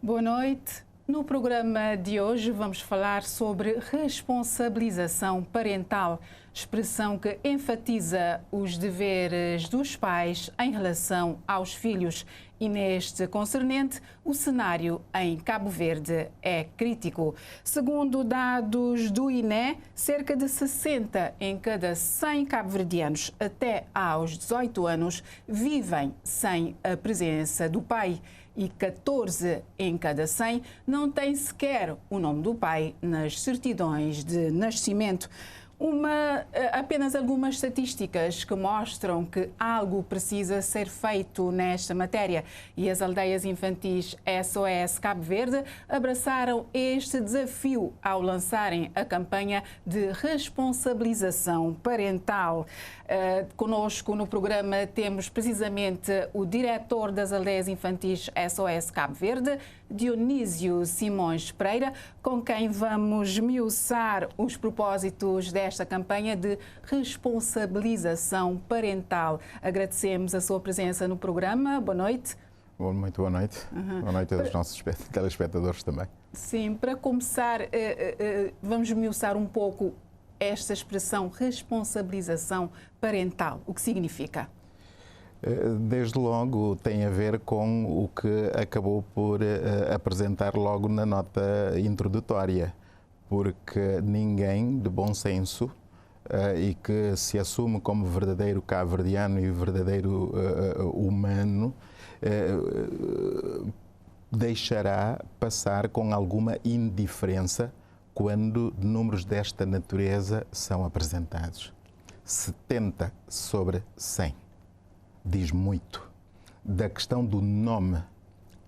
Boa noite. No programa de hoje vamos falar sobre responsabilização parental, expressão que enfatiza os deveres dos pais em relação aos filhos. E neste concernente, o cenário em Cabo Verde é crítico. Segundo dados do INE, cerca de 60 em cada 100 cabo-verdianos até aos 18 anos vivem sem a presença do pai. E 14 em cada 100 não têm sequer o nome do pai nas certidões de nascimento. Apenas algumas estatísticas que mostram que algo precisa ser feito nesta matéria. E as aldeias infantis SOS Cabo Verde abraçaram este desafio ao lançarem a campanha de responsabilização parental. Conosco no programa temos precisamente o diretor das aldeias infantis SOS Cabo Verde, Dionísio Simões Pereira, com quem vamos esmiuçar os propósitos desta campanha de responsabilização parental. Agradecemos a sua presença no programa. Boa noite. Muito boa noite. Boa noite aos nossos telespectadores também. Sim, para começar, vamos esmiuçar um pouco esta expressão responsabilização parental. O que significa? Desde logo tem a ver com o que acabou por apresentar logo na nota introdutória, porque ninguém de bom senso e que se assume como verdadeiro cabo-verdiano e verdadeiro humano deixará passar com alguma indiferença quando números desta natureza são apresentados. 70 sobre 100. Diz muito. Da questão do nome,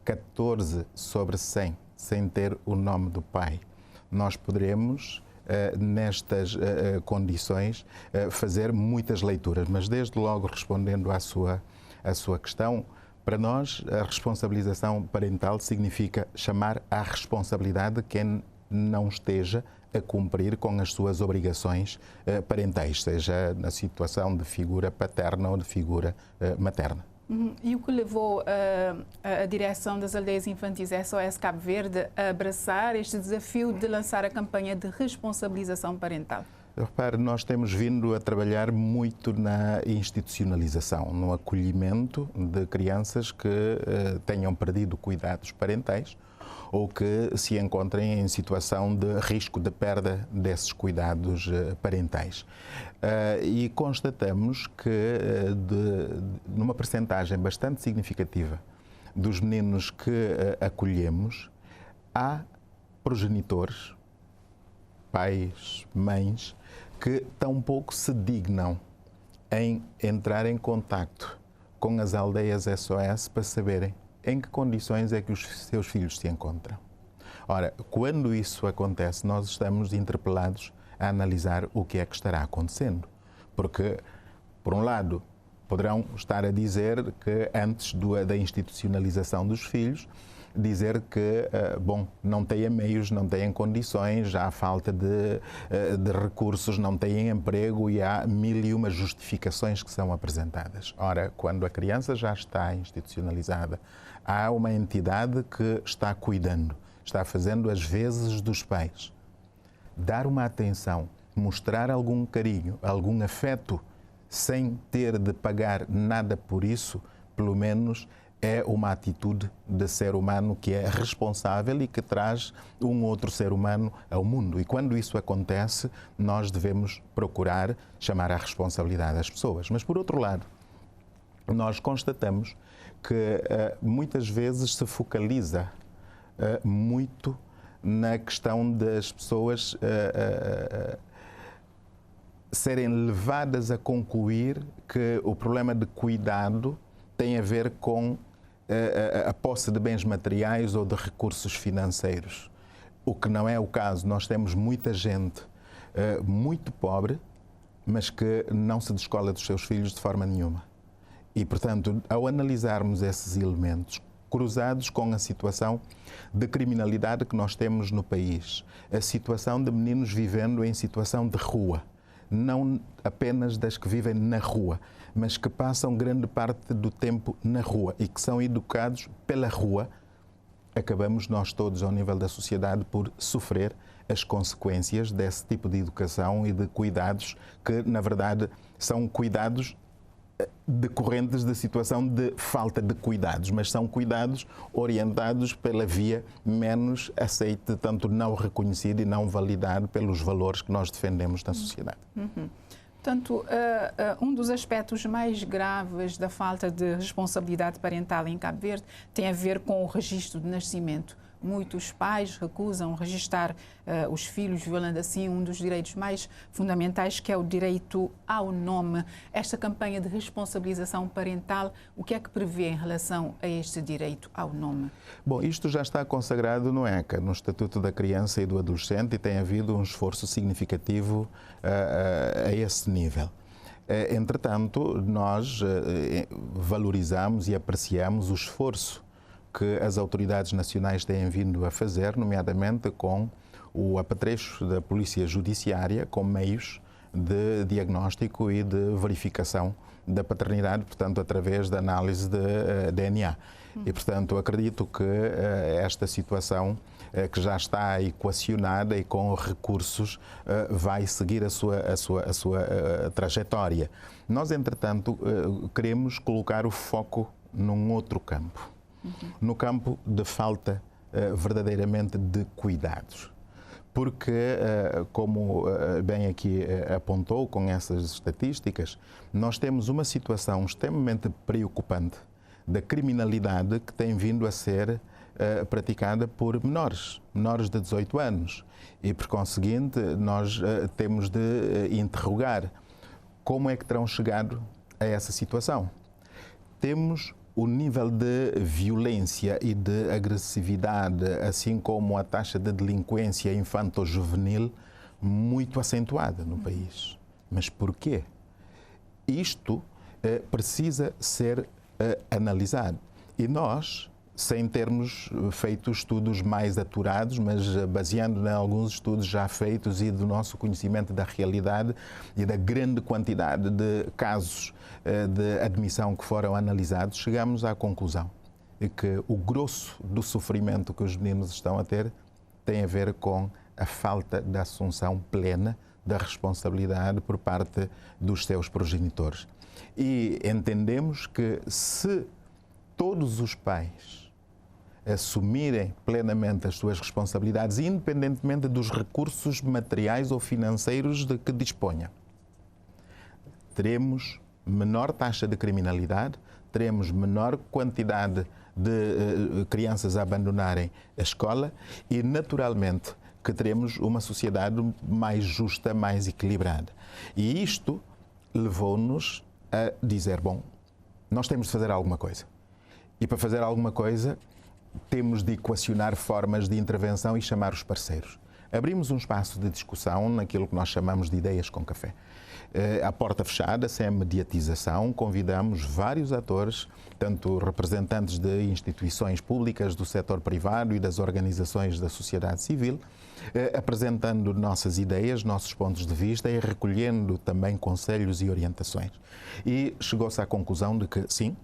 14 sobre 100, sem ter o nome do pai. Nós poderemos, nestas condições, fazer muitas leituras, mas desde logo respondendo à sua questão, para nós a responsabilização parental significa chamar à responsabilidade quem não esteja a cumprir com as suas obrigações parentais, seja na situação de figura paterna ou de figura materna. E o que levou a direção das aldeias infantis SOS Cabo Verde a abraçar este desafio de lançar a campanha de responsabilização parental? Repare, nós temos vindo a trabalhar muito na institucionalização, no acolhimento de crianças que tenham perdido cuidados parentais ou que se encontrem em situação de risco de perda desses cuidados parentais. E constatamos que, numa percentagem bastante significativa dos meninos que acolhemos, há progenitores, pais, mães, que tão pouco se dignam em entrar em contacto com as aldeias SOS para saberem em que condições é que os seus filhos se encontram. Ora, quando isso acontece, nós estamos interpelados a analisar o que é que estará acontecendo. Porque, por um lado, poderão estar a dizer que antes da institucionalização dos filhos, dizer que, não têm meios, não têm condições, há falta de recursos, não têm emprego e há mil e uma justificações que são apresentadas. Ora, quando a criança já está institucionalizada, há uma entidade que está cuidando, está fazendo as vezes dos pais. Dar uma atenção, mostrar algum carinho, algum afeto, sem ter de pagar nada por isso, pelo menos é uma atitude de ser humano que é responsável e que traz um outro ser humano ao mundo. E quando isso acontece, nós devemos procurar chamar à responsabilidade as pessoas. Mas, por outro lado, nós constatamos que muitas vezes se focaliza muito na questão das pessoas serem levadas a concluir que o problema de cuidado tem a ver com a posse de bens materiais ou de recursos financeiros. O que não é o caso. Nós temos muita gente muito pobre, mas que não se descola dos seus filhos de forma nenhuma. E, portanto, ao analisarmos esses elementos, cruzados com a situação de criminalidade que nós temos no país, a situação de meninos vivendo em situação de rua, não apenas das que vivem na rua, mas que passam grande parte do tempo na rua e que são educados pela rua, acabamos nós todos, ao nível da sociedade, por sofrer as consequências desse tipo de educação e de cuidados que, na verdade, são cuidados decorrentes da situação de falta de cuidados, mas são cuidados orientados pela via menos aceite, tanto não reconhecido e não validado pelos valores que nós defendemos na sociedade. Portanto, um dos aspectos mais graves da falta de responsabilidade parental em Cabo Verde tem a ver com o registro de nascimento. Muitos pais recusam registrar os filhos, violando assim um dos direitos mais fundamentais, que é o direito ao nome. Esta campanha de responsabilização parental, o que é que prevê em relação a este direito ao nome? Bom, isto já está consagrado no ECA, no Estatuto da Criança e do Adolescente, e tem havido um esforço significativo a esse nível. Entretanto, nós valorizamos e apreciamos o esforço que as autoridades nacionais têm vindo a fazer, nomeadamente com o apetrecho da Polícia Judiciária, com meios de diagnóstico e de verificação da paternidade, portanto, através da análise de DNA. E, portanto, acredito que esta situação, que já está equacionada e com recursos, vai seguir a sua trajetória. Nós, entretanto, queremos colocar o foco num outro campo. No campo de falta verdadeiramente de cuidados. Porque, como bem aqui apontou com essas estatísticas, nós temos uma situação extremamente preocupante da criminalidade que tem vindo a ser praticada por menores de 18 anos. E, por conseguinte, nós temos de interrogar como é que terão chegado a essa situação. Temos o nível de violência e de agressividade, assim como a taxa de delinquência infanto-juvenil, muito acentuada no país. Mas porquê? Isto precisa ser analisado. E nós, sem termos feito estudos mais aturados, mas baseando em alguns estudos já feitos e do nosso conhecimento da realidade e da grande quantidade de casos de admissão que foram analisados, chegamos à conclusão de que o grosso do sofrimento que os meninos estão a ter tem a ver com a falta de assunção plena da responsabilidade por parte dos seus progenitores. E entendemos que se todos os pais assumirem plenamente as suas responsabilidades, independentemente dos recursos materiais ou financeiros de que disponha, teremos menor taxa de criminalidade, teremos menor quantidade de crianças a abandonarem a escola e, naturalmente, que teremos uma sociedade mais justa, mais equilibrada. E isto levou-nos a dizer, bom, nós temos de fazer alguma coisa. E para fazer alguma coisa, temos de equacionar formas de intervenção e chamar os parceiros. Abrimos um espaço de discussão naquilo que nós chamamos de ideias com café. À porta fechada, sem mediatização, convidamos vários atores, tanto representantes de instituições públicas, do setor privado e das organizações da sociedade civil, apresentando nossas ideias, nossos pontos de vista e recolhendo também conselhos e orientações. E chegou-se à conclusão de que, sim,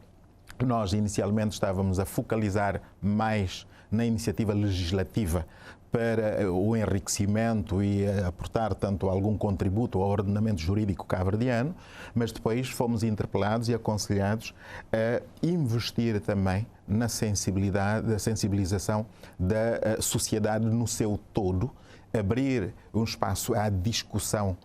nós inicialmente estávamos a focalizar mais na iniciativa legislativa para o enriquecimento e aportar tanto algum contributo ao ordenamento jurídico cabo-verdiano, mas depois fomos interpelados e aconselhados a investir também na sensibilização da sociedade no seu todo, abrir um espaço à discussão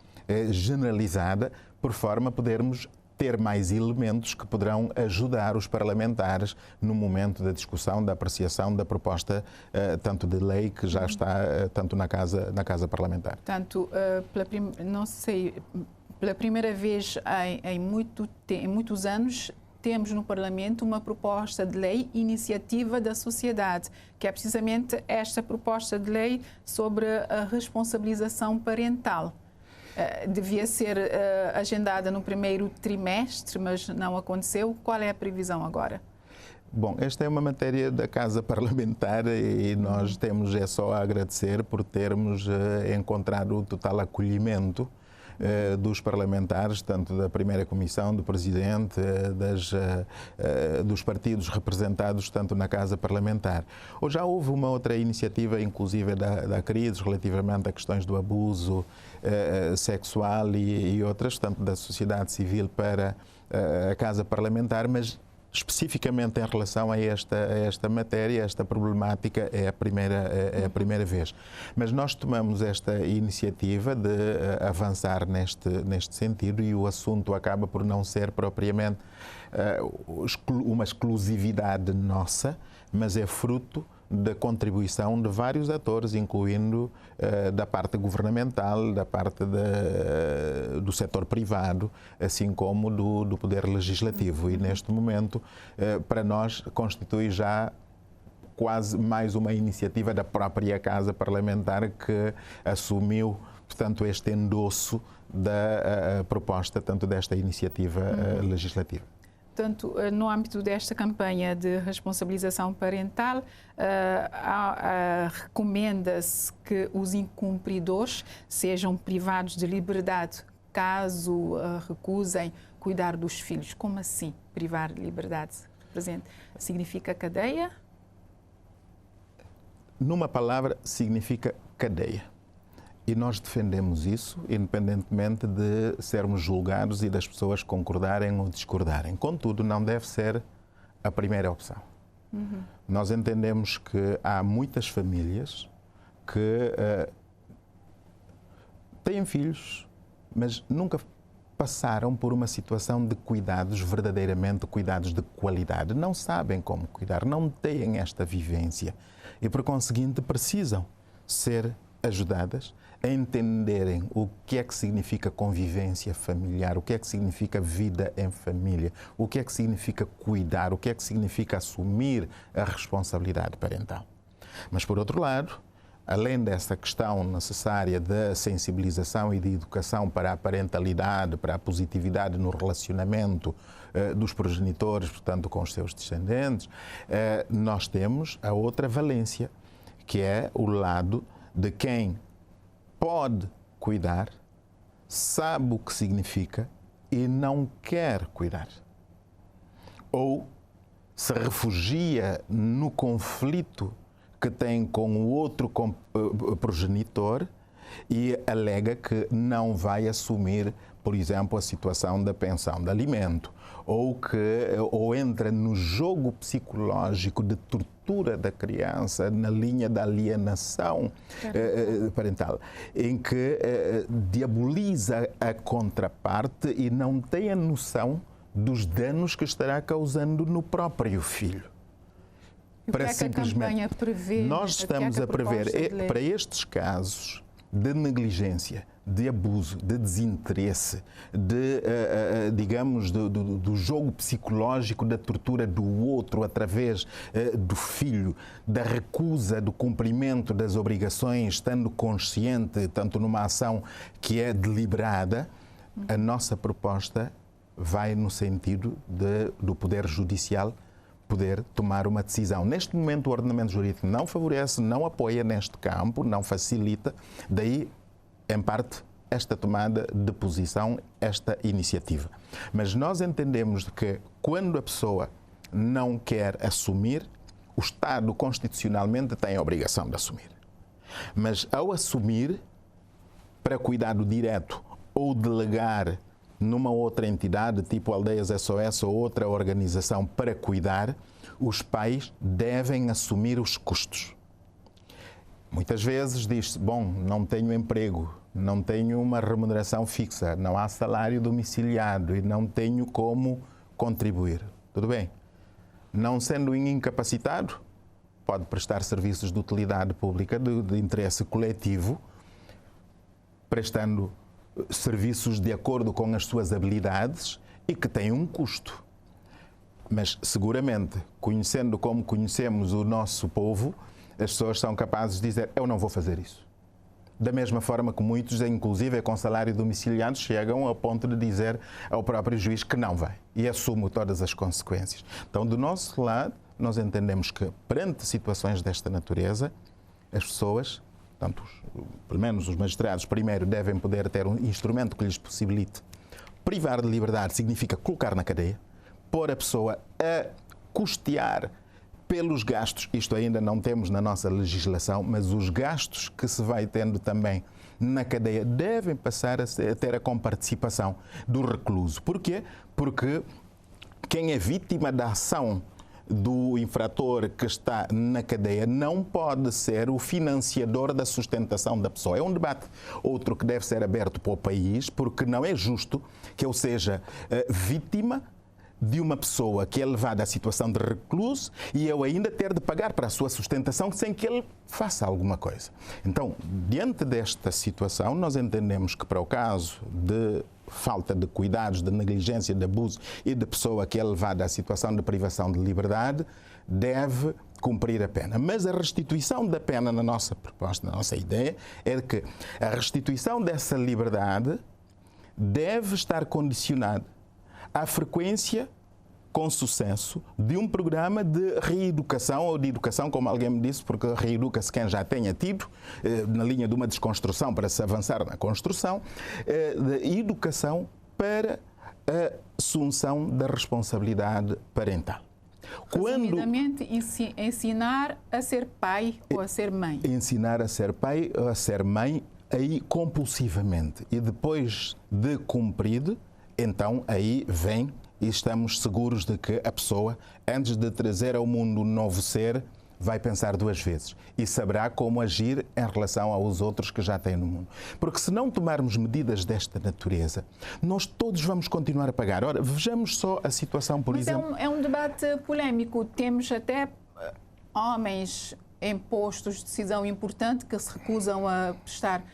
generalizada, por forma a podermos ter mais elementos que poderão ajudar os parlamentares no momento da discussão, da apreciação da proposta tanto de lei que já está tanto na casa parlamentar. Portanto, não sei, pela primeira vez em muitos anos, temos no Parlamento uma proposta de lei, iniciativa da sociedade, que é precisamente esta proposta de lei sobre a responsabilização parental. Devia ser agendada no primeiro trimestre, mas não aconteceu. Qual é a previsão agora? Bom, esta é uma matéria da Casa Parlamentar e nós temos só a agradecer por termos encontrado o total acolhimento dos parlamentares, tanto da primeira comissão, do presidente, dos partidos representados tanto na Casa Parlamentar. Ou já houve uma outra iniciativa, inclusive da CRIDES, relativamente a questões do abuso sexual e outras, tanto da sociedade civil para a Casa Parlamentar, mas especificamente em relação a esta matéria, esta problemática, é a primeira vez. Mas nós tomamos esta iniciativa de avançar neste sentido e o assunto acaba por não ser propriamente uma exclusividade nossa, mas é fruto da contribuição de vários atores, incluindo da parte governamental, da parte do setor privado, assim como do poder legislativo. E neste momento, para nós, constitui já quase mais uma iniciativa da própria Casa Parlamentar que assumiu, portanto, este endosso da proposta, tanto desta iniciativa legislativa. Portanto, no âmbito desta campanha de responsabilização parental, recomenda-se que os incumpridores sejam privados de liberdade caso recusem cuidar dos filhos. Como assim, privar de liberdade? Significa cadeia? Numa palavra, significa cadeia. E nós defendemos isso, independentemente de sermos julgados e das pessoas concordarem ou discordarem. Contudo, não deve ser a primeira opção. Nós entendemos que há muitas famílias que têm filhos, mas nunca passaram por uma situação de cuidados, verdadeiramente cuidados de qualidade. Não sabem como cuidar, não têm esta vivência e, por conseguinte, precisam ser ajudadas a entenderem o que é que significa convivência familiar, o que é que significa vida em família, o que é que significa cuidar, o que é que significa assumir a responsabilidade parental. Mas, por outro lado, além dessa questão necessária da sensibilização e de educação para a parentalidade, para a positividade no relacionamento dos progenitores, portanto, com os seus descendentes, nós temos a outra valência, que é o lado de quem pode cuidar, sabe o que significa e não quer cuidar. Ou se refugia no conflito que tem com o outro progenitor e alega que não vai assumir, por exemplo, a situação da pensão de alimento, ou entra no jogo psicológico de tortura da criança na linha da alienação parental, em que diaboliza a contraparte e não tem a noção dos danos que estará causando no próprio filho. Para simplesmente, a campanha prevê? Nós estamos a prever, para estes casos de negligência, de abuso, de desinteresse, digamos, do jogo psicológico da tortura do outro através do filho, da recusa do cumprimento das obrigações, estando consciente, tanto numa ação que é deliberada, a nossa proposta vai no sentido do Poder Judicial poder tomar uma decisão. Neste momento, o ordenamento jurídico não favorece, não apoia neste campo, não facilita, daí, em parte, esta tomada de posição, esta iniciativa. Mas nós entendemos que quando a pessoa não quer assumir, o Estado constitucionalmente tem a obrigação de assumir. Mas ao assumir, para cuidado direto ou delegar numa outra entidade, tipo Aldeias SOS ou outra organização para cuidar, os pais devem assumir os custos. Muitas vezes diz-se, bom, não tenho emprego, não tenho uma remuneração fixa, não há salário domiciliado e não tenho como contribuir. Tudo bem. Não sendo incapacitado, pode prestar serviços de utilidade pública, de interesse coletivo, prestando serviços de acordo com as suas habilidades e que têm um custo. Mas, seguramente, conhecendo como conhecemos o nosso povo, as pessoas são capazes de dizer, eu não vou fazer isso. Da mesma forma que muitos, inclusive com salário domiciliado, chegam ao ponto de dizer ao próprio juiz que não vai e assume todas as consequências. Então, do nosso lado, nós entendemos que, perante situações desta natureza, as pessoas Portanto, pelo menos os magistrados, primeiro, devem poder ter um instrumento que lhes possibilite privar de liberdade, significa colocar na cadeia, pôr a pessoa a custear pelos gastos, isto ainda não temos na nossa legislação, mas os gastos que se vai tendo também na cadeia devem passar a ter a comparticipação do recluso. Porquê? Porque quem é vítima da ação do infrator que está na cadeia não pode ser o financiador da sustentação da pessoa. É um debate outro que deve ser aberto para o país, porque não é justo que eu seja vítima de uma pessoa que é levada à situação de recluso e eu ainda ter de pagar para a sua sustentação sem que ele faça alguma coisa. Então, diante desta situação, nós entendemos que para o caso de falta de cuidados, de negligência, de abuso e de pessoa que é levada à situação de privação de liberdade, deve cumprir a pena. Mas a restituição da pena, na nossa proposta, na nossa ideia, é que a restituição dessa liberdade deve estar condicionada à frequência com sucesso de um programa de reeducação ou de educação, como alguém me disse, porque reeduca-se quem já tenha tido, na linha de uma desconstrução para se avançar na construção, de educação para a assunção da responsabilidade parental. Resumidamente, ensinar a ser pai ou a ser mãe. Ensinar a ser pai ou a ser mãe, aí compulsivamente. E depois de cumprido, então aí vem e estamos seguros de que a pessoa, antes de trazer ao mundo um novo ser, vai pensar duas vezes e saberá como agir em relação aos outros que já tem no mundo. Porque se não tomarmos medidas desta natureza, nós todos vamos continuar a pagar. Ora, vejamos só a situação, por exemplo... É um debate polémico. Temos até homens em postos de decisão importante que se recusam a prestar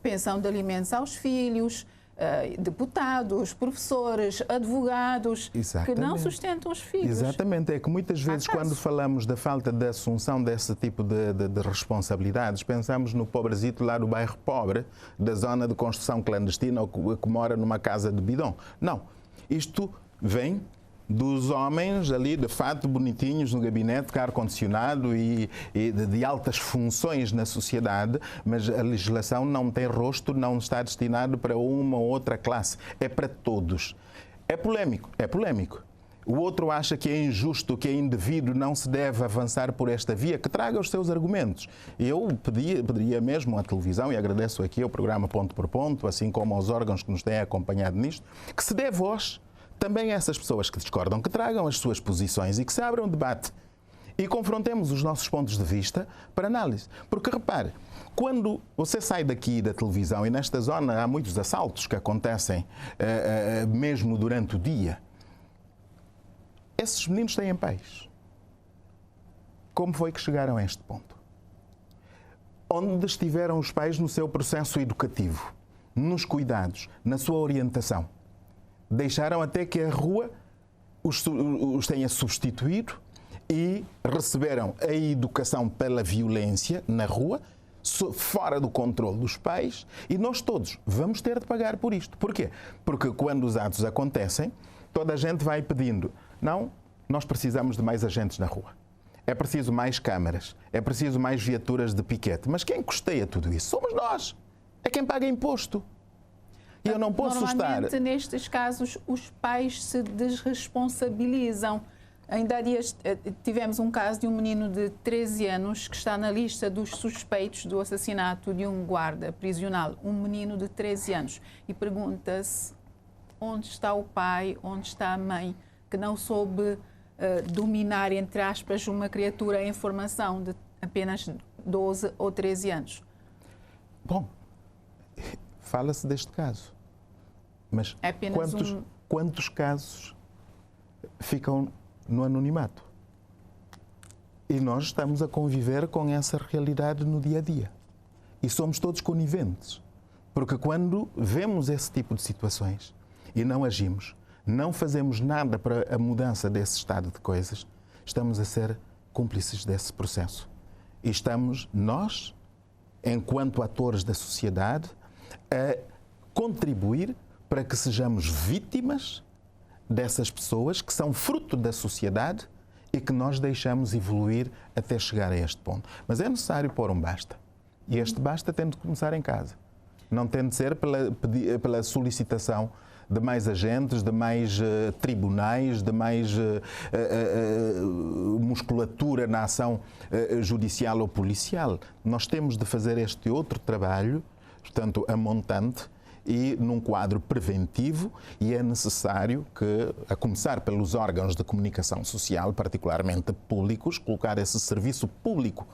pensão de alimentos aos filhos, deputados, professores, advogados, Exatamente. Que não sustentam os filhos. Exatamente, é que muitas vezes quando falamos da falta de assunção desse tipo de responsabilidades, pensamos no pobrezito lá do bairro pobre, da zona de construção clandestina ou que mora numa casa de bidão. Não, isto vem dos homens ali, de fato, bonitinhos no gabinete, com ar-condicionado e de altas funções na sociedade, mas a legislação não tem rosto, não está destinado para uma ou outra classe, é para todos. É polémico, é polémico. O outro acha que é injusto, que é indevido, não se deve avançar por esta via, que traga os seus argumentos. Eu pediria mesmo à televisão, e agradeço aqui ao programa Ponto por Ponto, assim como aos órgãos que nos têm acompanhado nisto, que se dê voz também a essas pessoas que discordam, que tragam as suas posições e que se abra um debate e confrontemos os nossos pontos de vista para análise. Porque repare, quando você sai daqui da televisão e nesta zona há muitos assaltos que acontecem mesmo durante o dia, esses meninos têm pais. Como foi que chegaram a este ponto? Onde estiveram os pais no seu processo educativo, nos cuidados, na sua orientação? Deixaram até que a rua os tenha substituído e receberam a educação pela violência na rua, fora do controle dos pais, e nós todos vamos ter de pagar por isto. Porquê? Porque quando os atos acontecem, toda a gente vai pedindo, não, nós precisamos de mais agentes na rua. É preciso mais câmaras, é preciso mais viaturas de piquete. Mas quem custeia tudo isso? Somos nós. É quem paga imposto. E eu não posso Normalmente, nestes casos, os pais se desresponsabilizam. Ainda há dias tivemos um caso de um menino de 13 anos que está na lista dos suspeitos do assassinato de um guarda prisional, um menino de 13 anos. E pergunta-se onde está o pai, onde está a mãe, que não soube dominar, entre aspas, uma criatura em formação de apenas 12 ou 13 anos. Bom, fala-se deste caso, mas quantos casos ficam no anonimato? E nós estamos a conviver com essa realidade no dia a dia. E somos todos coniventes, porque quando vemos esse tipo de situações e não agimos, não fazemos nada para a mudança desse estado de coisas, estamos a ser cúmplices desse processo. E estamos, nós, enquanto atores da sociedade, a contribuir para que sejamos vítimas dessas pessoas que são fruto da sociedade e que nós deixamos evoluir até chegar a este ponto. Mas é necessário pôr um basta. E este basta tem de começar em casa. Não tem de ser pela solicitação de mais agentes, de mais tribunais, de mais musculatura na ação judicial ou policial. Nós temos de fazer este outro trabalho, portanto, a montante, e num quadro preventivo, e é necessário que, a começar pelos órgãos de comunicação social, particularmente públicos, colocar esse serviço público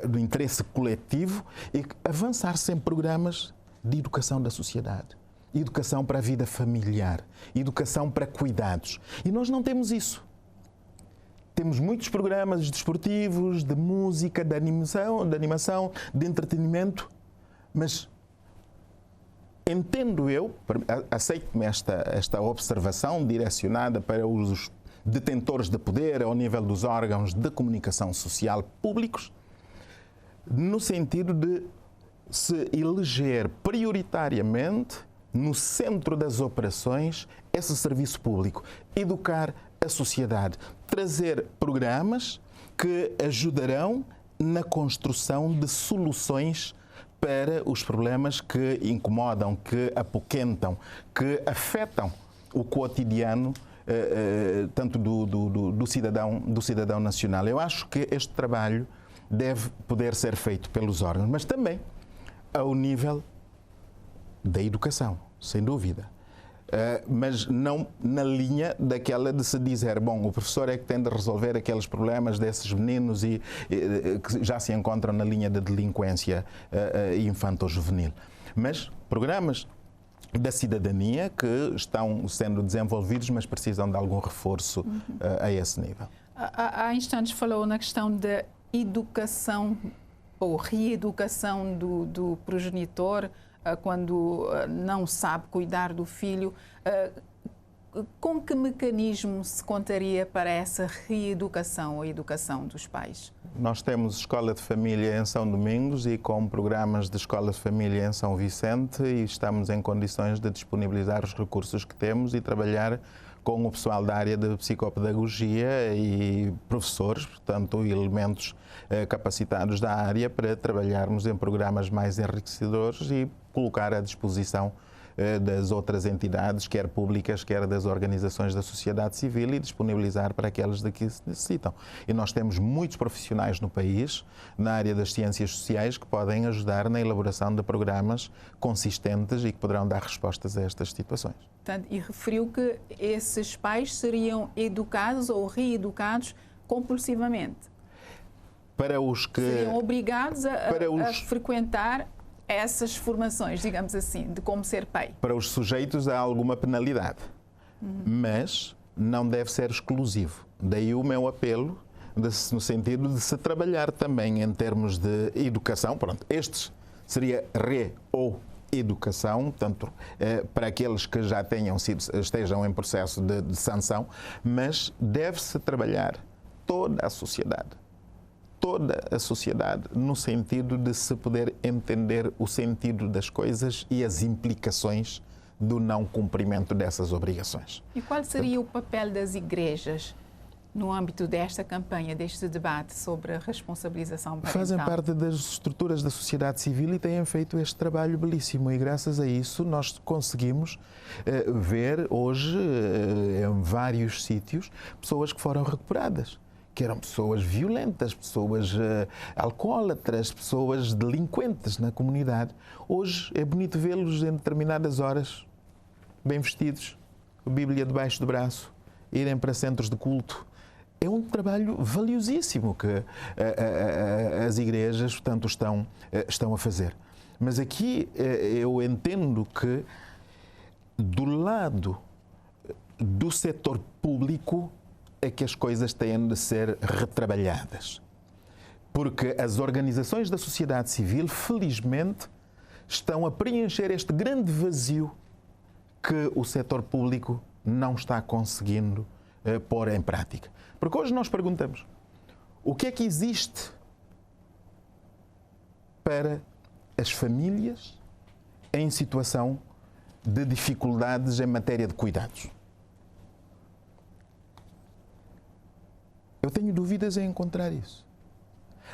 do interesse coletivo e avançar-se em programas de educação da sociedade, educação para a vida familiar, educação para cuidados. E nós não temos isso. Temos muitos programas desportivos, de música, de animação, de entretenimento, mas entendo eu, aceito-me esta observação direcionada para os detentores de poder ao nível dos órgãos de comunicação social públicos, no sentido de se eleger prioritariamente no centro das operações esse serviço público, educar a sociedade, trazer programas que ajudarão na construção de soluções para os problemas que incomodam, que apoquentam, que afetam o cotidiano tanto do cidadão nacional. Eu acho que este trabalho deve poder ser feito pelos órgãos, mas também ao nível da educação, sem dúvida. Mas não na linha daquela de se dizer, bom, o professor é que tem de resolver aqueles problemas desses meninos que já se encontram na linha da delinquência infanto-juvenil. Mas programas da cidadania que estão sendo desenvolvidos, mas precisam de algum reforço a esse nível. Há instantes falou na questão da educação ou reeducação do progenitor quando não sabe cuidar do filho. Com que mecanismo se contaria para essa reeducação ou educação dos pais? Nós temos escola de família em São Domingos e com programas de escola de família em São Vicente, e estamos em condições de disponibilizar os recursos que temos e trabalhar com o pessoal da área de psicopedagogia e professores, portanto, elementos capacitados da área para trabalharmos em programas mais enriquecedores e colocar à disposição das outras entidades, quer públicas, quer das organizações da sociedade civil, e disponibilizar para aquelas de que se necessitam. E nós temos muitos profissionais no país, na área das ciências sociais, que podem ajudar na elaboração de programas consistentes e que poderão dar respostas a estas situações. Portanto, e referiu que esses pais seriam educados ou reeducados compulsivamente? Para os que... Seriam obrigados a frequentar essas formações, digamos assim, de como ser pai? Para os sujeitos há alguma penalidade, mas não deve ser exclusivo. Daí o meu apelo, no sentido de se trabalhar também em termos de educação. Pronto, estes seria ou educação, tanto para aqueles que já estejam em processo de sanção, mas deve-se trabalhar toda a sociedade no sentido de se poder entender o sentido das coisas e as implicações do não cumprimento dessas obrigações. E qual seria o papel das igrejas no âmbito desta campanha, deste debate sobre a responsabilização parental? Fazem parte das estruturas da sociedade civil e têm feito este trabalho belíssimo, e graças a isso nós conseguimos ver hoje em vários sítios pessoas que foram recuperadas, que eram pessoas violentas, pessoas alcoólatras, pessoas delinquentes na comunidade. Hoje é bonito vê-los em determinadas horas, bem vestidos, com a Bíblia debaixo do braço, irem para centros de culto. É um trabalho valiosíssimo que as igrejas, portanto, estão a fazer. Mas aqui eu entendo que, do lado do setor público, é que as coisas têm de ser retrabalhadas. Porque as organizações da sociedade civil, felizmente, estão a preencher este grande vazio que o setor público não está conseguindo pôr em prática. Porque hoje nós perguntamos, o que é que existe para as famílias em situação de dificuldades em matéria de cuidados? Eu tenho dúvidas em encontrar isso.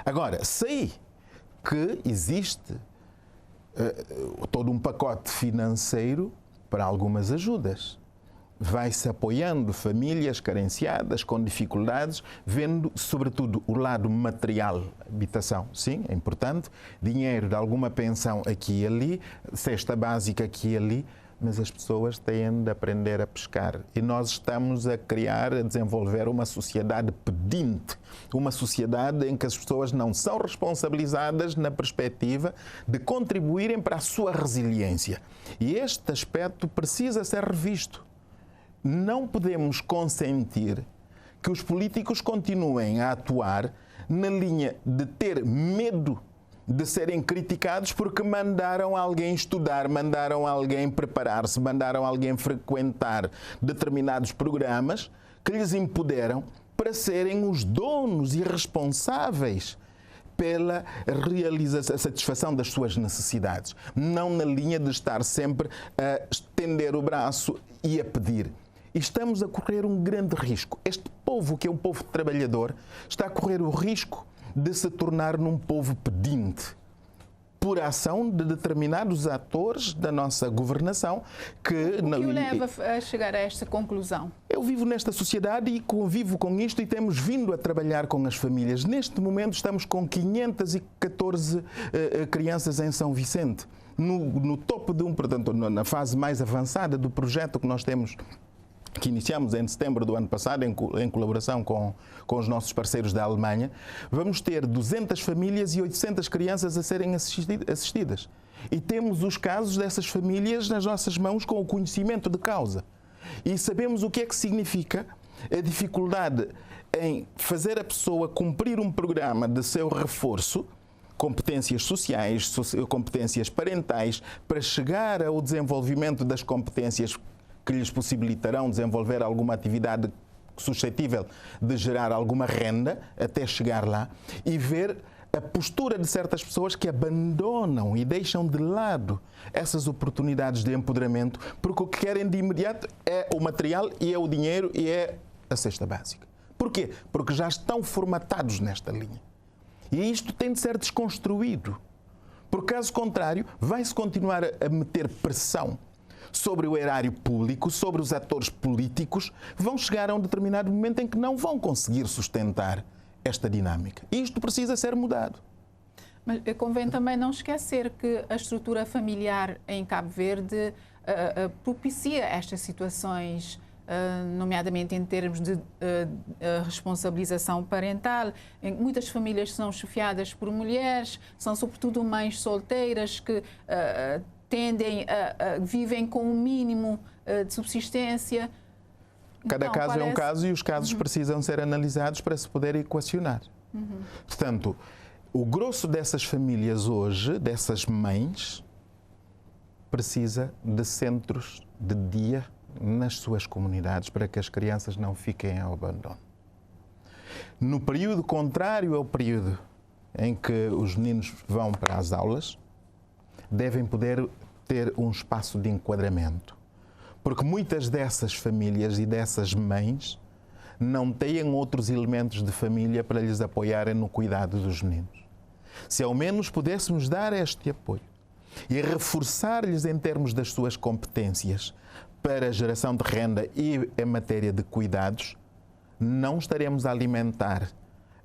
Agora, sei que existe todo um pacote financeiro para algumas ajudas. Vai-se apoiando famílias carenciadas, com dificuldades, vendo, sobretudo, o lado material. Habitação, sim, é importante. Dinheiro de alguma pensão aqui e ali, cesta básica aqui e ali, mas as pessoas têm de aprender a pescar. E nós estamos a criar, a desenvolver uma sociedade pedinte, uma sociedade em que as pessoas não são responsabilizadas na perspectiva de contribuírem para a sua resiliência. E este aspecto precisa ser revisto. Não podemos consentir que os políticos continuem a atuar na linha de ter medo de serem criticados porque mandaram alguém estudar, mandaram alguém preparar-se, mandaram alguém frequentar determinados programas que lhes empoderam para serem os donos e responsáveis pela realização, a satisfação das suas necessidades. Não na linha de estar sempre a estender o braço e a pedir. E estamos a correr um grande risco. Este povo, que é um povo trabalhador, está a correr o risco de se tornar num povo pedinte por ação de determinados atores da nossa governação que... O que o leva a chegar a esta conclusão? Eu vivo nesta sociedade e convivo com isto e temos vindo a trabalhar com as famílias. Neste momento estamos com 514 crianças em São Vicente. No topo portanto, na fase mais avançada do projeto que nós temos, que iniciamos em setembro do ano passado, em colaboração com os nossos parceiros da Alemanha, vamos ter 200 famílias e 800 crianças a serem assistidas. E temos os casos dessas famílias nas nossas mãos com o conhecimento de causa. E sabemos o que é que significa a dificuldade em fazer a pessoa cumprir um programa de seu reforço, competências sociais, competências parentais, para chegar ao desenvolvimento das competências que lhes possibilitarão desenvolver alguma atividade suscetível de gerar alguma renda até chegar lá, e ver a postura de certas pessoas que abandonam e deixam de lado essas oportunidades de empoderamento porque o que querem de imediato é o material e é o dinheiro e é a cesta básica. Porquê? Porque já estão formatados nesta linha. E isto tem de ser desconstruído. Por caso contrário, vai-se continuar a meter pressão sobre o erário público, sobre os atores políticos, vão chegar a um determinado momento em que não vão conseguir sustentar esta dinâmica. E isto precisa ser mudado. Mas convém também não esquecer que a estrutura familiar em Cabo Verde propicia estas situações, nomeadamente em termos de responsabilização parental. Muitas famílias são chefiadas por mulheres, são sobretudo mães solteiras que vivem com um mínimo de subsistência. Cada caso é um caso e os casos precisam ser analisados para se poder equacionar. Portanto, o grosso dessas famílias hoje, dessas mães, precisa de centros de dia nas suas comunidades para que as crianças não fiquem ao abandono. No período contrário ao período em que os meninos vão para as aulas, devem poder ter um espaço de enquadramento. Porque muitas dessas famílias e dessas mães não têm outros elementos de família para lhes apoiarem no cuidado dos meninos. Se ao menos pudéssemos dar este apoio e reforçar-lhes em termos das suas competências para a geração de renda e em matéria de cuidados, não estaremos a alimentar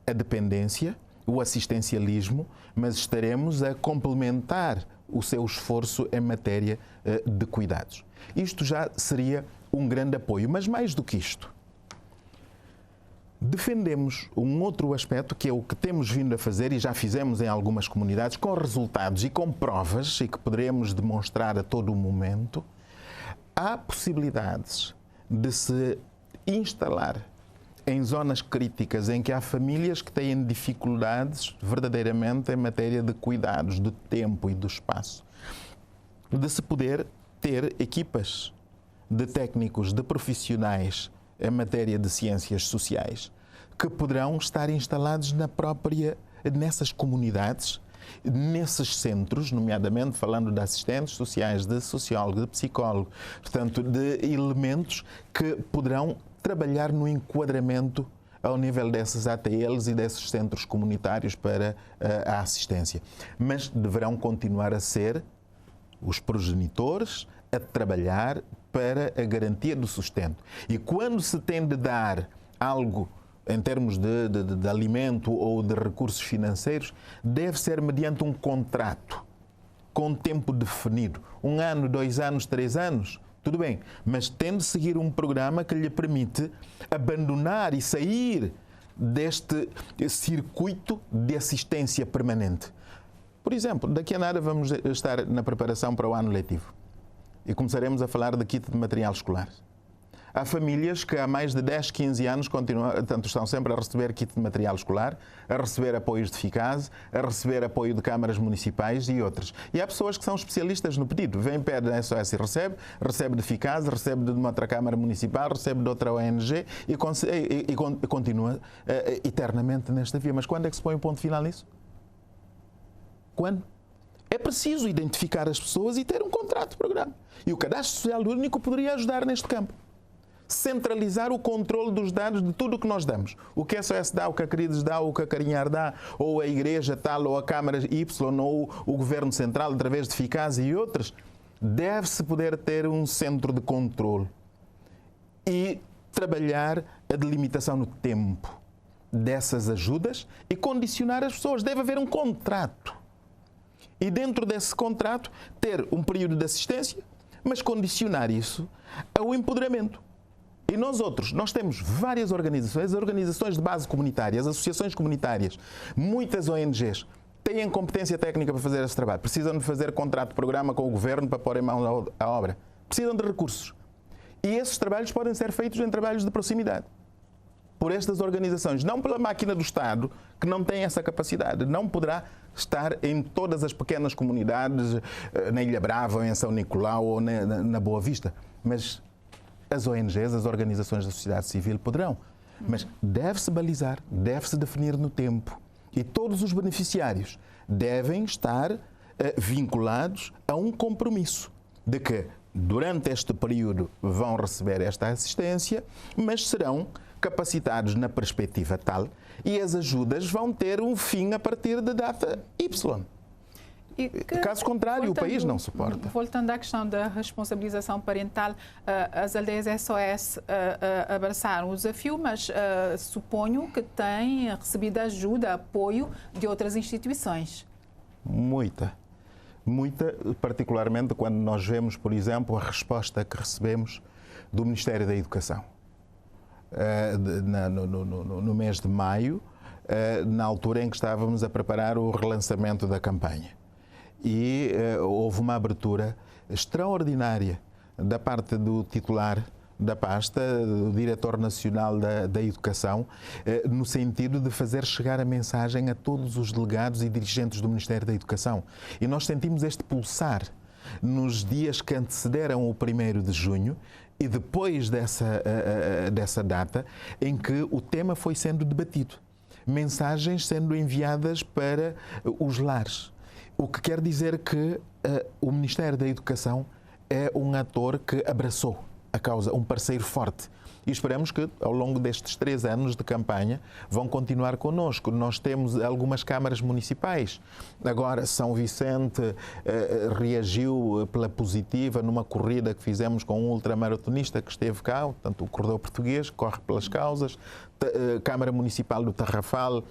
a dependência, o assistencialismo, mas estaremos a complementar o seu esforço em matéria de cuidados. Isto já seria um grande apoio, mas mais do que isto, defendemos um outro aspecto que é o que temos vindo a fazer e já fizemos em algumas comunidades com resultados e com provas e que poderemos demonstrar a todo o momento. Há possibilidades de se instalar em zonas críticas em que há famílias que têm dificuldades verdadeiramente em matéria de cuidados, de tempo e do espaço, de se poder ter equipas de técnicos, de profissionais em matéria de ciências sociais que poderão estar instalados nessas comunidades, nesses centros, nomeadamente falando de assistentes sociais, de sociólogo, de psicólogo, portanto, de elementos que poderão trabalhar no enquadramento ao nível desses ATLs e desses centros comunitários para a assistência. Mas deverão continuar a ser os progenitores a trabalhar para a garantia do sustento. E quando se tem de dar algo em termos de alimento ou de recursos financeiros, deve ser mediante um contrato com tempo definido. 1 ano, 2 anos, 3 anos, tudo bem, mas tem de seguir um programa que lhe permite abandonar e sair deste circuito de assistência permanente. Por exemplo, daqui a nada vamos estar na preparação para o ano letivo e começaremos a falar de kit de material escolar. Há famílias que há mais de 10, 15 anos estão sempre a receber kit de material escolar, a receber apoios de FICASE, a receber apoio de câmaras municipais e outras. E há pessoas que são especialistas no pedido. Vem, pede a SOS e recebe de FICASE, recebe de uma outra câmara municipal, recebe de outra ONG e continua eternamente nesta via. Mas quando é que se põe um ponto final nisso? Quando? É preciso identificar as pessoas e ter um contrato de programa. E o Cadastro Social Único poderia ajudar neste campo. Centralizar o controle dos dados de tudo o que nós damos. O que a SOS dá, o que a Queridos dá, o que a Carinhar dá, ou a Igreja tal, ou a Câmara Y, ou o Governo Central, através de FICASE e outras, deve-se poder ter um centro de controle e trabalhar a delimitação no tempo dessas ajudas e condicionar as pessoas. Deve haver um contrato. E dentro desse contrato, ter um período de assistência, mas condicionar isso ao empoderamento. E nós temos várias organizações de base comunitária, as associações comunitárias, muitas ONGs têm competência técnica para fazer esse trabalho. Precisam de fazer contrato de programa com o governo para pôr em mão a obra. Precisam de recursos. E esses trabalhos podem ser feitos em trabalhos de proximidade. Por estas organizações, não pela máquina do Estado, que não tem essa capacidade. Não poderá estar em todas as pequenas comunidades, na Ilha Brava, ou em São Nicolau, ou na Boa Vista. Mas as ONGs, as organizações da sociedade civil poderão. Mas deve-se balizar, deve-se definir no tempo. E todos os beneficiários devem estar vinculados a um compromisso de que, durante este período, vão receber esta assistência, mas serão capacitados na perspectiva tal e as ajudas vão ter um fim a partir da data Y. Caso contrário, o país não suporta. Voltando à questão da responsabilização parental, as aldeias SOS abraçaram o desafio, mas suponho que têm recebido ajuda, apoio de outras instituições. Muita, particularmente quando nós vemos, por exemplo, a resposta que recebemos do Ministério da Educação. No mês de maio, na altura em que estávamos a preparar o relançamento da campanha. E houve uma abertura extraordinária da parte do titular da pasta, do Diretor Nacional da Educação, no sentido de fazer chegar a mensagem a todos os delegados e dirigentes do Ministério da Educação. E nós sentimos este pulsar nos dias que antecederam o 1º de junho e depois dessa data em que o tema foi sendo debatido. Mensagens sendo enviadas para os lares. O que quer dizer que o Ministério da Educação é um ator que abraçou a causa, um parceiro forte. E esperamos que, ao longo destes 3 anos de campanha, vão continuar connosco. Nós temos algumas câmaras municipais. Agora, São Vicente reagiu pela positiva numa corrida que fizemos com um ultramaratonista que esteve cá, portanto, o corredor português, que corre pelas causas. Câmara Municipal do Tarrafal,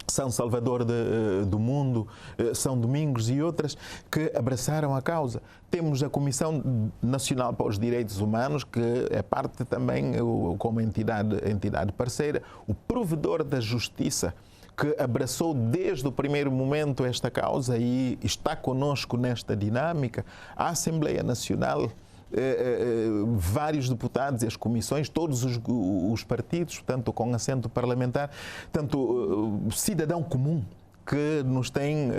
São Salvador do Mundo, São Domingos e outras que abraçaram a causa. Temos a Comissão Nacional para os Direitos Humanos, que é parte também como entidade parceira, o Provedor da Justiça, que abraçou desde o primeiro momento esta causa e está conosco nesta dinâmica, a Assembleia Nacional, vários deputados e as comissões, todos os partidos, portanto, com assento parlamentar, tanto cidadão comum que nos têm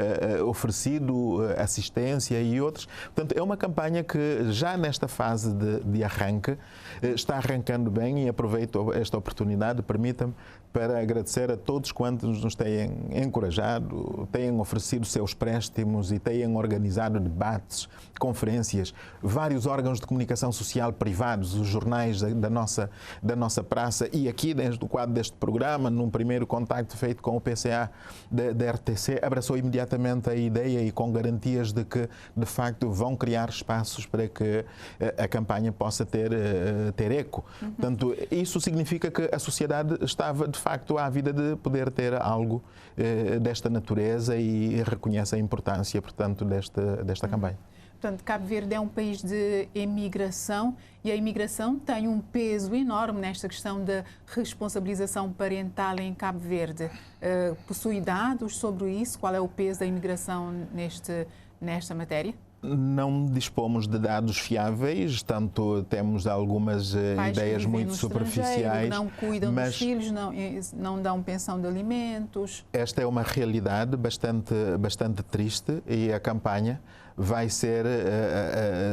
oferecido assistência e outros. Portanto, é uma campanha que já nesta fase de arranque está arrancando bem, e aproveito esta oportunidade, permita-me, para agradecer a todos quantos nos têm encorajado, têm oferecido seus préstimos e têm organizado debates, conferências, vários órgãos de comunicação social privados, os jornais da nossa praça, e aqui, desde o quadro deste programa, num primeiro contacto feito com o PCA da RTC, abraçou imediatamente a ideia e com garantias de que, de facto, vão criar espaços para que a campanha possa ter eco. Portanto, isso significa que a sociedade estava, de facto, ávida de poder ter algo desta natureza e reconhece a importância, portanto, desta campanha. Portanto, Cabo Verde é um país de imigração, e a imigração tem um peso enorme nesta questão da responsabilização parental em Cabo Verde. Possui dados sobre isso? Qual é o peso da imigração nesta matéria? Não dispomos de dados fiáveis, tanto temos algumas ideias muito superficiais. Não cuidam dos filhos, não dão pensão de alimentos. Esta é uma realidade bastante triste, e a campanha vai ser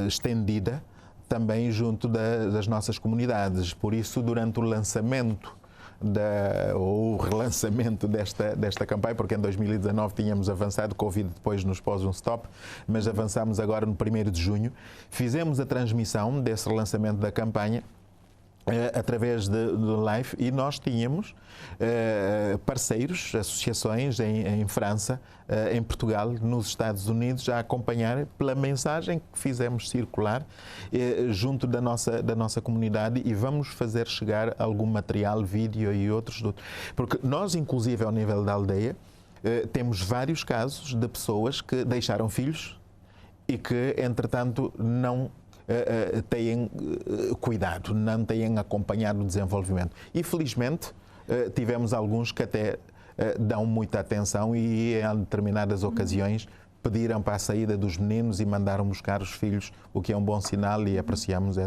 estendida também junto das nossas comunidades. Por isso, durante o lançamento ou o relançamento desta campanha, porque em 2019 tínhamos avançado, Covid depois nos pôs um stop, mas avançamos agora no 1º de junho, fizemos a transmissão desse relançamento da campanha através do live, e nós tínhamos parceiros, associações em França, em Portugal, nos Estados Unidos, a acompanhar pela mensagem que fizemos circular junto da nossa comunidade, e vamos fazer chegar algum material, vídeo e outros. Porque nós, inclusive, ao nível da aldeia, temos vários casos de pessoas que deixaram filhos e que, entretanto, não têm cuidado, não têm acompanhado o desenvolvimento. E, felizmente, tivemos alguns que até dão muita atenção e, em determinadas ocasiões, pediram para a saída dos meninos e mandaram buscar os filhos, o que é um bom sinal, e apreciamos a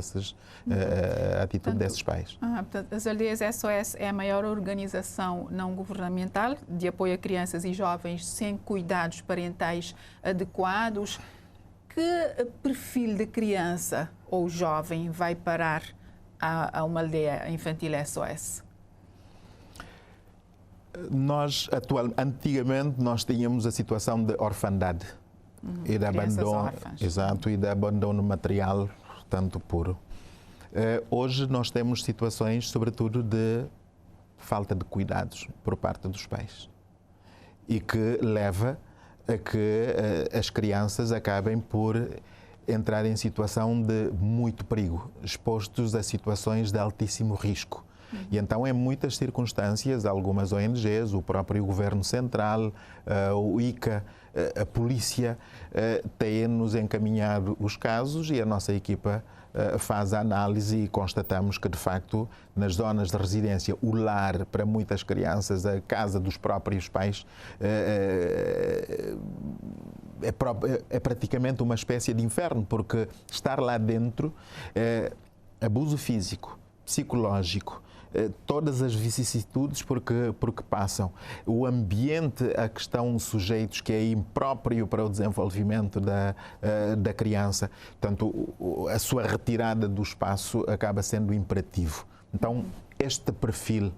atitude desses pais. Portanto, as Aldeias SOS é a maior organização não governamental de apoio a crianças e jovens sem cuidados parentais adequados. Que perfil de criança ou jovem vai parar a uma aldeia infantil SOS? Antigamente nós tínhamos a situação de orfandade e de abandono, exato, e de abandono material, tanto puro. Hoje nós temos situações, sobretudo, de falta de cuidados por parte dos pais, e que leva a que as crianças acabem por entrar em situação de muito perigo, expostos a situações de altíssimo risco. E então, em muitas circunstâncias, algumas ONGs, o próprio Governo Central, o ICA, a Polícia, têm-nos encaminhado os casos, e a nossa equipa faz a análise, e constatamos que, de facto, nas zonas de residência, o lar para muitas crianças, a casa dos próprios pais, é praticamente uma espécie de inferno, porque estar lá dentro é abuso físico, psicológico, todas as vicissitudes porque passam. O ambiente a que estão sujeitos, que é impróprio para o desenvolvimento da criança. Portanto, a sua retirada do espaço acaba sendo imperativo. Então, este perfil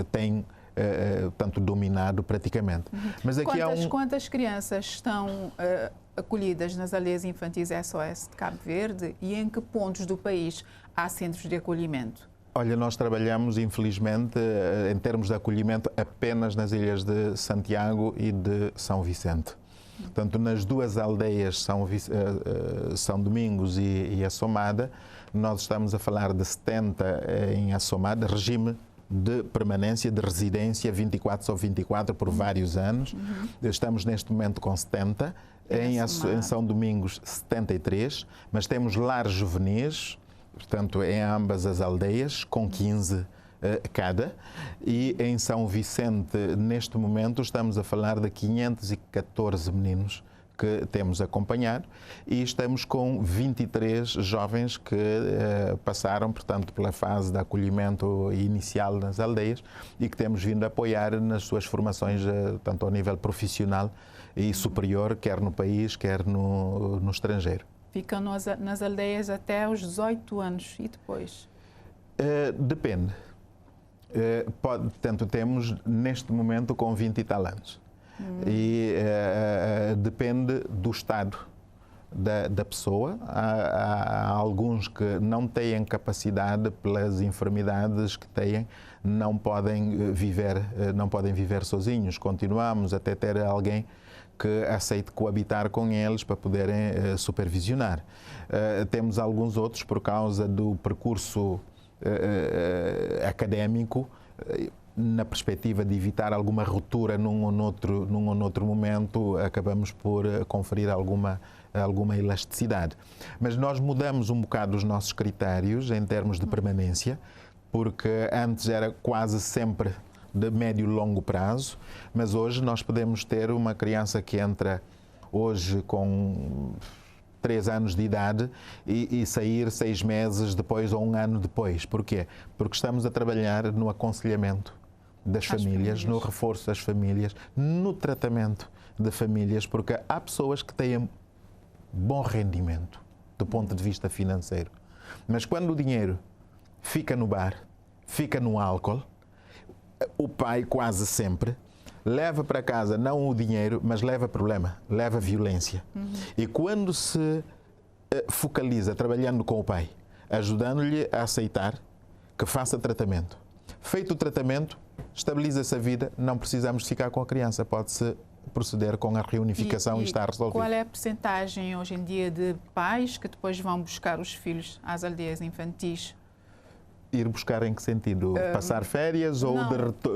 tem tanto dominado praticamente. Mas aqui quantas crianças estão acolhidas nas aldeias infantis SOS de Cabo Verde, e em que pontos do país há centros de acolhimento? Olha, nós trabalhamos, infelizmente, em termos de acolhimento, apenas nas ilhas de Santiago e de São Vicente. Portanto, nas duas aldeias, São Domingos e Assomada, nós estamos a falar de 70 em Assomada, regime de permanência, de residência 24/24 por vários anos. Estamos neste momento com 70, em São Domingos 73, mas temos lares juvenis, portanto, em ambas as aldeias, com 15 cada. E em São Vicente, neste momento, estamos a falar de 514 meninos que temos acompanhado e estamos com 23 jovens que passaram, portanto, pela fase de acolhimento inicial nas aldeias e que temos vindo a apoiar nas suas formações, tanto ao nível profissional e superior, quer no país, quer no estrangeiro. Ficam nas aldeias até os 18 anos e depois? Depende. Portanto, temos neste momento com 20 e tal anos. E depende do estado da pessoa. Há alguns que não têm capacidade, pelas enfermidades que têm, não podem viver sozinhos. Continuamos até ter alguém que aceite coabitar com eles para poderem supervisionar. Temos alguns outros, por causa do percurso académico, na perspectiva de evitar alguma ruptura num ou noutro momento, acabamos por conferir alguma elasticidade. Mas nós mudamos um bocado os nossos critérios em termos de permanência, porque antes era quase sempre de médio e longo prazo, mas hoje nós podemos ter uma criança que entra hoje com 3 anos de idade e sair 6 meses depois ou 1 ano depois. Porquê? Porque estamos a trabalhar no aconselhamento das famílias, no reforço das famílias, no tratamento de famílias, porque há pessoas que têm bom rendimento do ponto de vista financeiro, mas quando o dinheiro fica no bar, fica no álcool, o pai quase sempre leva para casa não o dinheiro, mas leva problema, leva violência. E quando se focaliza trabalhando com o pai, ajudando-lhe a aceitar que faça tratamento. Feito o tratamento, estabiliza-se a vida, não precisamos ficar com a criança, pode-se proceder com a reunificação e está resolvido. Qual é a percentagem hoje em dia de pais que depois vão buscar os filhos às aldeias infantis? Ir buscar em que sentido? Passar férias ou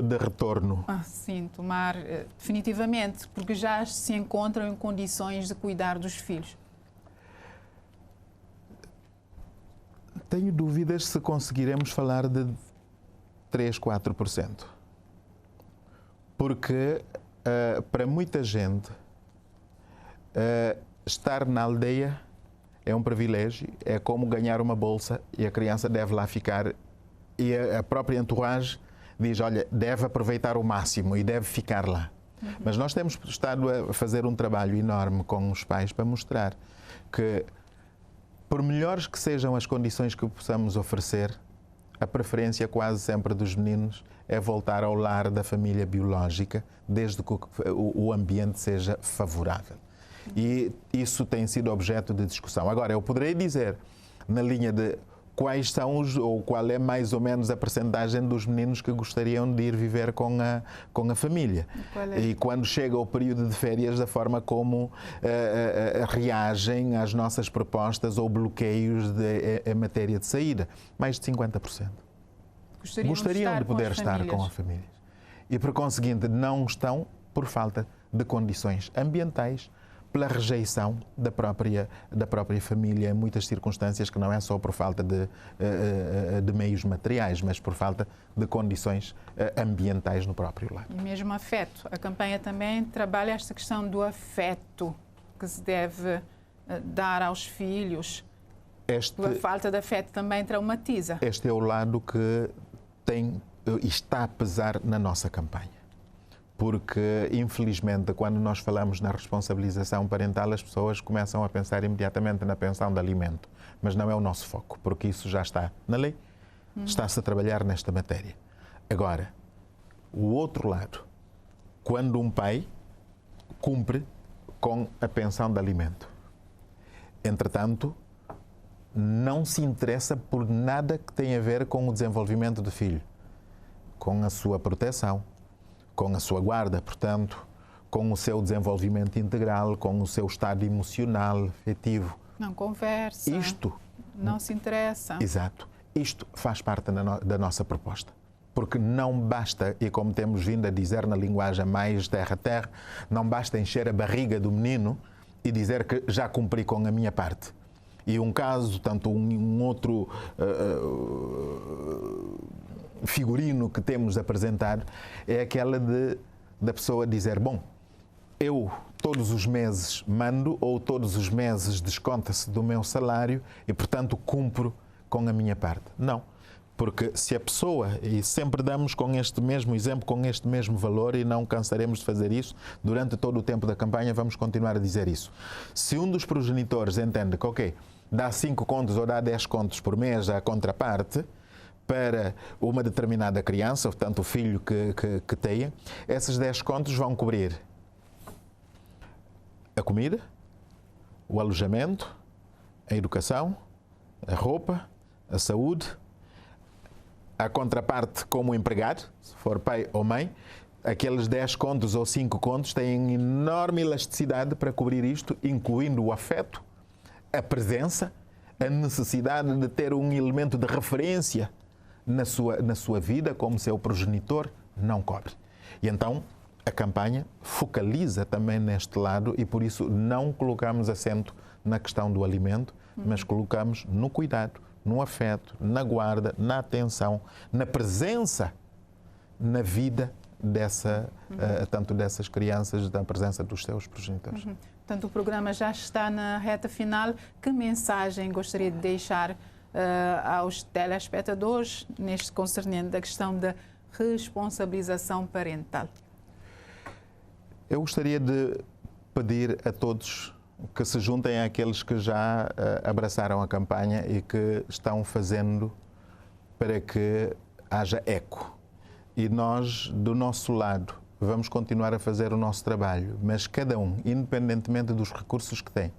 de retorno? Sim, tomar definitivamente, porque já se encontram em condições de cuidar dos filhos. Tenho dúvidas se conseguiremos falar de 3, 4%. Porque para muita gente estar na aldeia é um privilégio, é como ganhar uma bolsa e a criança deve lá ficar e a própria entourage diz, olha, deve aproveitar o máximo e deve ficar lá. Mas nós temos estado a fazer um trabalho enorme com os pais para mostrar que, por melhores que sejam as condições que possamos oferecer, a preferência quase sempre dos meninos é voltar ao lar da família biológica, desde que o ambiente seja favorável. E isso tem sido objeto de discussão. Agora, eu poderei dizer, na linha de quais são ou qual é mais ou menos a percentagem dos meninos que gostariam de ir viver com a família. E quando chega o período de férias, da forma como reagem às nossas propostas ou bloqueios em matéria de saída. Mais de 50%. Gostariam de poder estar com as famílias. E, por conseguinte, não estão por falta de condições ambientais, pela rejeição da própria família em muitas circunstâncias, que não é só por falta de meios materiais, mas por falta de condições ambientais no próprio lar. E mesmo afeto. A campanha também trabalha esta questão do afeto que se deve dar aos filhos. A falta de afeto também traumatiza. Este é o lado que está a pesar na nossa campanha. Porque, infelizmente, quando nós falamos na responsabilização parental, as pessoas começam a pensar imediatamente na pensão de alimento. Mas não é o nosso foco, porque isso já está na lei, está-se a trabalhar nesta matéria. Agora, o outro lado, quando um pai cumpre com a pensão de alimento, entretanto, não se interessa por nada que tenha a ver com o desenvolvimento do filho, com a sua proteção, com a sua guarda, portanto, com o seu desenvolvimento integral, com o seu estado emocional, afetivo. Não conversa, não se interessa. Exato. Isto faz parte da nossa proposta. Porque não basta, e como temos vindo a dizer na linguagem mais terra-terra, não basta encher a barriga do menino e dizer que já cumpri com a minha parte. E um caso, tanto um outro figurino que temos apresentado é aquela da pessoa dizer, bom, eu todos os meses mando ou todos os meses desconta-se do meu salário e, portanto, cumpro com a minha parte. Não. Porque se a pessoa, e sempre damos com este mesmo exemplo, com este mesmo valor, e não cansaremos de fazer isso, durante todo o tempo da campanha vamos continuar a dizer isso. Se um dos progenitores entende que, ok, dá 5 contos ou dá 10 contos por mês à contraparte, para uma determinada criança, portanto o filho que tenha, esses 10 contos vão cobrir a comida, o alojamento, a educação, a roupa, a saúde, a contraparte como empregado, se for pai ou mãe, aqueles 10 contos ou 5 contos têm enorme elasticidade para cobrir isto, incluindo o afeto, a presença, a necessidade de ter um elemento de referência na sua vida como seu progenitor, não cobre. E então a campanha focaliza também neste lado e por isso não colocamos acento na questão do alimento, mas colocamos no cuidado, no afeto, na guarda, na atenção, na presença na vida tanto dessas crianças, da presença dos seus progenitores. Portanto, o programa já está na reta final. Que mensagem gostaria de deixar aos telespectadores neste concernente da questão da responsabilização parental? Eu gostaria de pedir a todos que se juntem àqueles que já abraçaram a campanha e que estão fazendo para que haja eco. E nós, do nosso lado, vamos continuar a fazer o nosso trabalho, mas cada um, independentemente dos recursos que tem,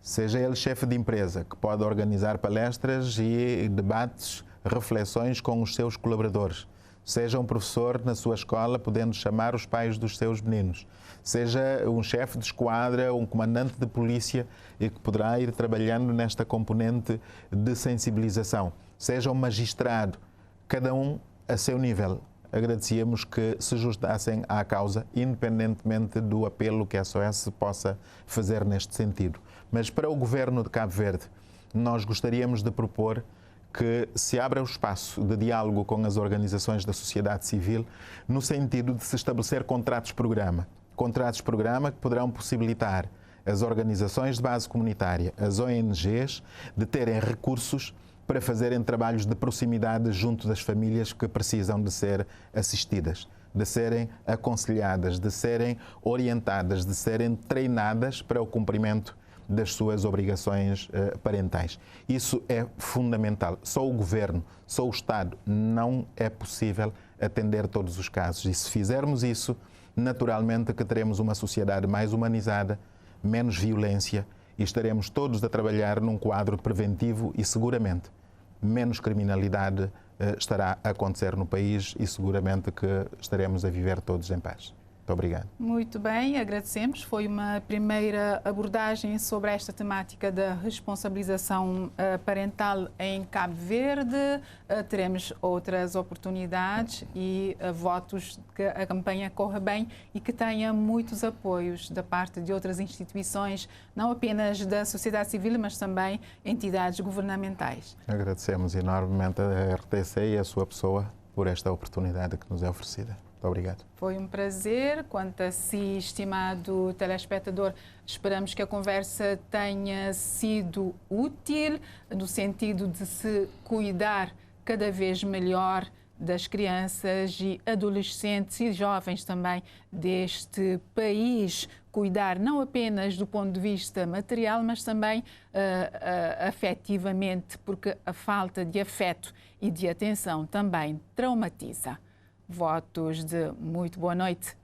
seja ele chefe de empresa, que pode organizar palestras e debates, reflexões com os seus colaboradores, seja um professor na sua escola podendo chamar os pais dos seus meninos, seja um chefe de esquadra, um comandante de polícia e que poderá ir trabalhando nesta componente de sensibilização, seja um magistrado, cada um a seu nível. Agradecíamos que se juntassem à causa, independentemente do apelo que a SOS possa fazer neste sentido. Mas para o Governo de Cabo Verde, nós gostaríamos de propor que se abra o espaço de diálogo com as organizações da sociedade civil no sentido de se estabelecer contratos-programa. Contratos-programa que poderão possibilitar as organizações de base comunitária, as ONGs, de terem recursos para fazerem trabalhos de proximidade junto das famílias que precisam de ser assistidas, de serem aconselhadas, de serem orientadas, de serem treinadas para o cumprimento das suas obrigações parentais. Isso é fundamental. Só o Governo, só o Estado não é possível atender todos os casos. E se fizermos isso, naturalmente que teremos uma sociedade mais humanizada, menos violência e estaremos todos a trabalhar num quadro preventivo e seguramente menos criminalidade estará a acontecer no país e seguramente que estaremos a viver todos em paz. Muito obrigado. Muito bem, agradecemos. Foi uma primeira abordagem sobre esta temática da responsabilização parental em Cabo Verde. Teremos outras oportunidades e votos que a campanha corra bem e que tenha muitos apoios da parte de outras instituições, não apenas da sociedade civil, mas também entidades governamentais. Agradecemos enormemente a RTC e a sua pessoa por esta oportunidade que nos é oferecida. Muito obrigado. Foi um prazer. Quanto a si, estimado telespectador, esperamos que a conversa tenha sido útil no sentido de se cuidar cada vez melhor das crianças e adolescentes e jovens também deste país. Cuidar não apenas do ponto de vista material, mas também afetivamente, porque a falta de afeto e de atenção também traumatiza. Votos de muito boa noite